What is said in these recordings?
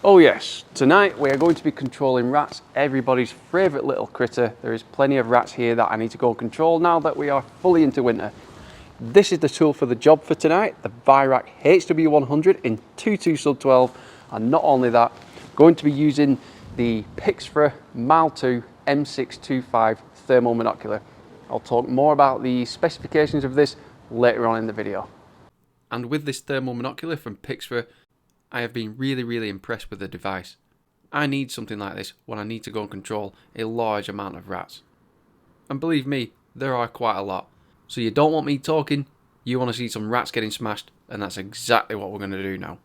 Oh yes, tonight we are going to be controlling rats, everybody's favourite little critter. There is plenty of rats here that I need to go control now that we are fully into winter. This is the tool for the job for tonight, the Weihrauch HW100 in 22/12, and not only that, going to be using the PIXFRA MAL2 M625 thermal monocular. I'll talk more about the specifications of this later on in the video. And with this thermal monocular from PIXFRA, I have been really impressed with the device. I need something like this when I need to go and control a large amount of rats. And believe me, there are quite a lot. So you don't want me talking, you want to see some rats getting smashed, and that's exactly what we're going to do now.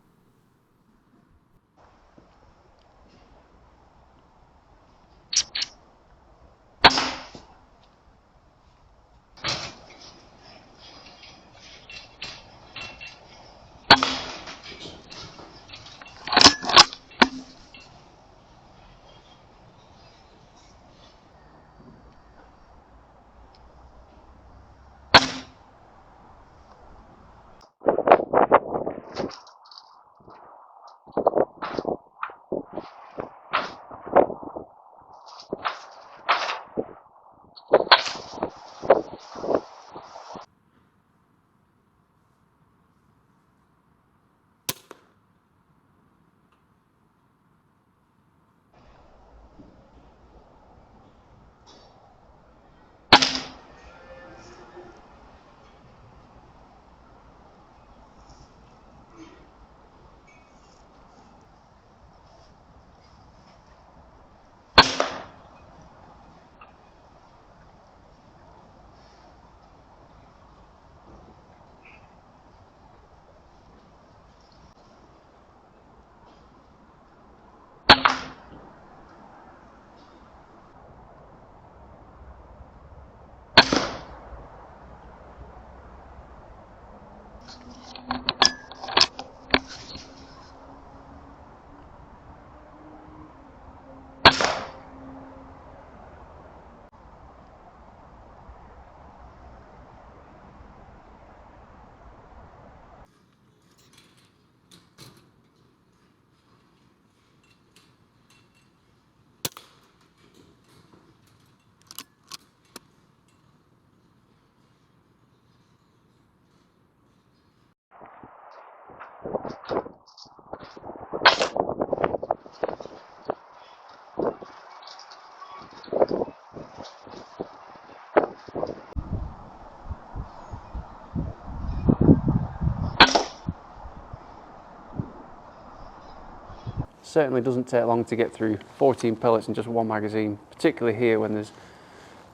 Certainly doesn't take long to get through 14 pellets in just one magazine, particularly here when there's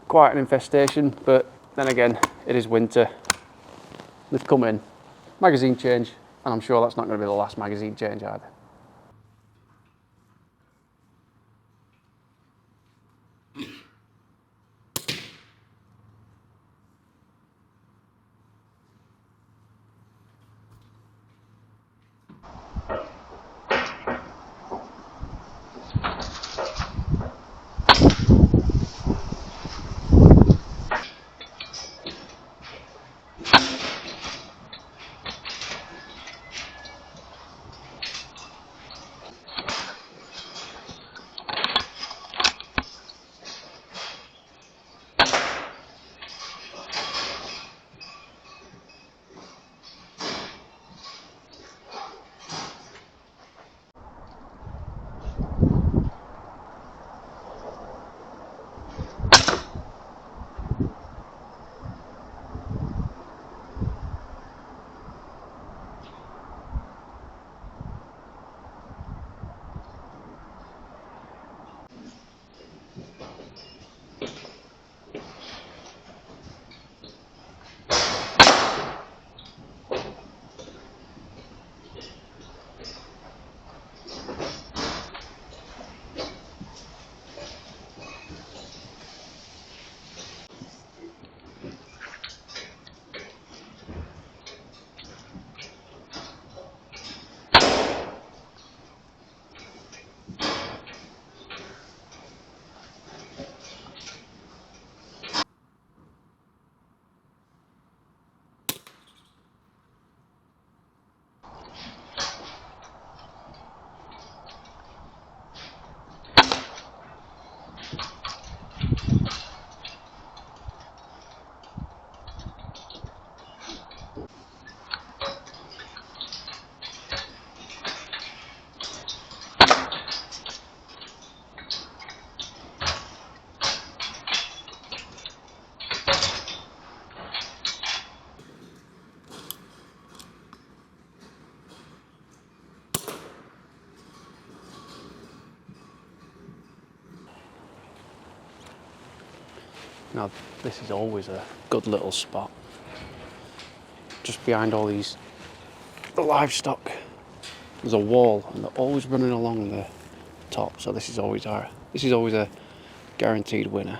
quite an infestation, but then again, it is winter. They've come in, magazine change, and I'm sure that's not going to be the last magazine change either. Now this is always a good little spot, just behind all the livestock. There's a wall and they're always running along the top, so this is always a guaranteed winner.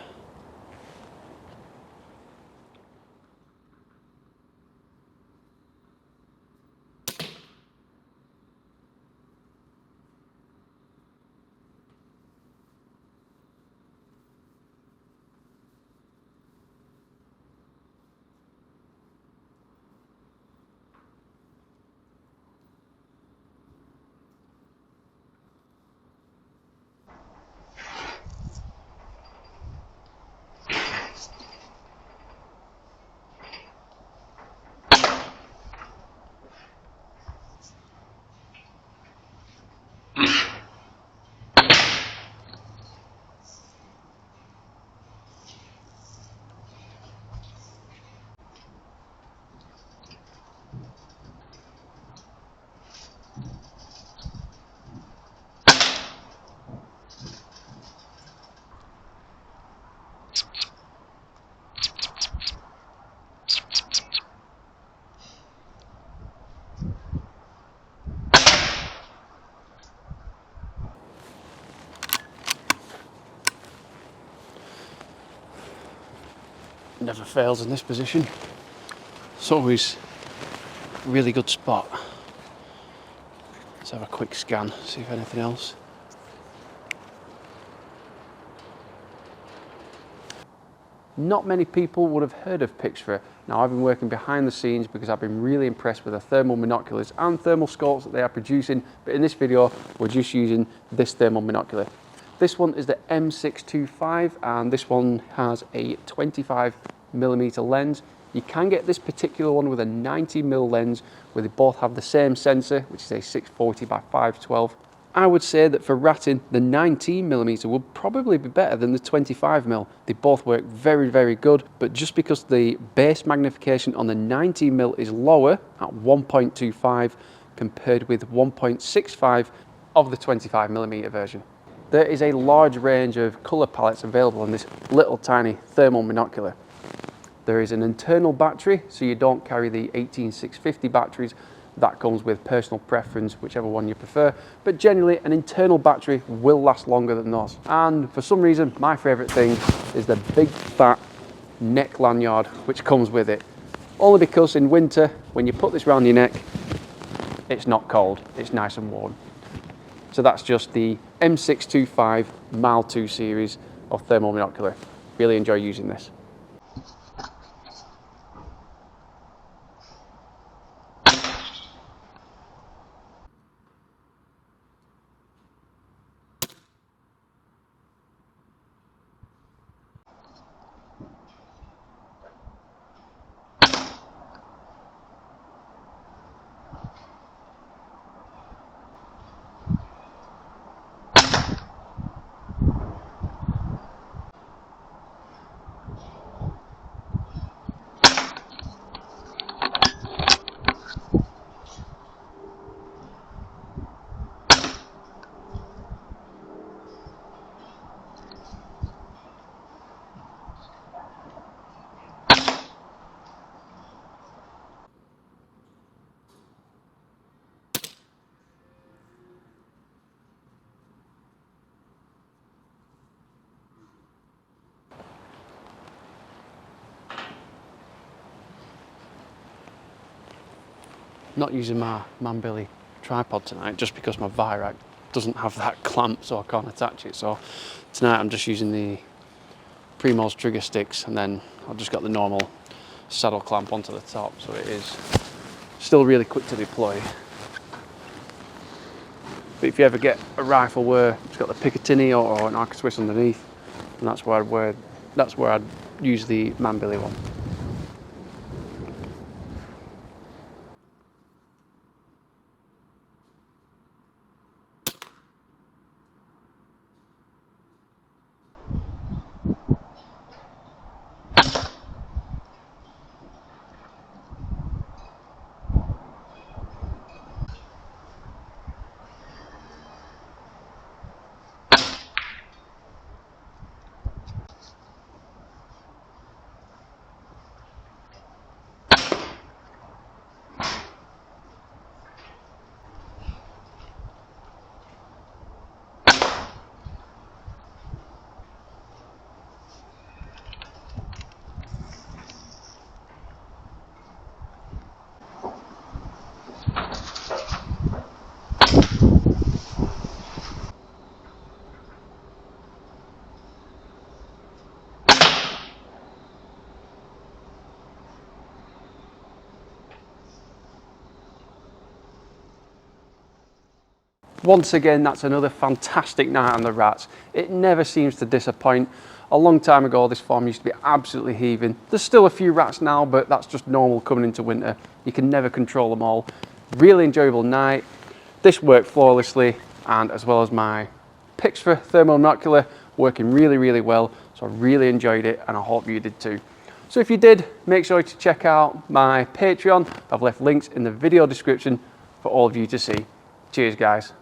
Never fails in this position. It's always a really good spot. Let's have a quick scan, see if anything else. Not many people would have heard of PIXFRA. Now I've been working behind the scenes because I've been really impressed with the thermal monoculars and thermal scopes that they are producing, but in this video we're just using this thermal monocular. This one is the M625 and this one has a 25mm lens. You can get this particular one with a 90mm lens where they both have the same sensor, which is a 640 by 512. I would say that for ratting, the 19mm would probably be better than the 25mm. They both work very, very good, but just because the base magnification on the 19mm is lower at 1.25 compared with 1.65 of the 25mm version. There is a large range of colour palettes available in this little tiny thermal monocular. There is an internal battery, so you don't carry the 18650 batteries. That comes with personal preference, whichever one you prefer, but generally an internal battery will last longer than those. And for some reason, my favourite thing is the big fat neck lanyard which comes with it. Only because in winter, when you put this around your neck, it's not cold, it's nice and warm. So that's just the M625 Mal 2 series of thermal monocular. Really enjoy using this. Not using my Manbilly tripod tonight just because my Weihrauch doesn't have that clamp, so I can't attach it. So tonight I'm just using the Primos trigger sticks, and then I've just got the normal saddle clamp onto the top, so it is still really quick to deploy. But if you ever get a rifle where it's got the Picatinny or an Arca Swiss underneath, and that's where I'd use the Manbilly one. Once again, that's another fantastic night on the rats. It never seems to disappoint. A long time ago, this farm used to be absolutely heaving. There's still a few rats now, but that's just normal coming into winter. You can never control them all. Really enjoyable night. This worked flawlessly, and as well as my PIXFRA thermal monocular, working really, really well. So I really enjoyed it, and I hope you did too. So if you did, make sure to check out my Patreon. I've left links in the video description for all of you to see. Cheers, guys.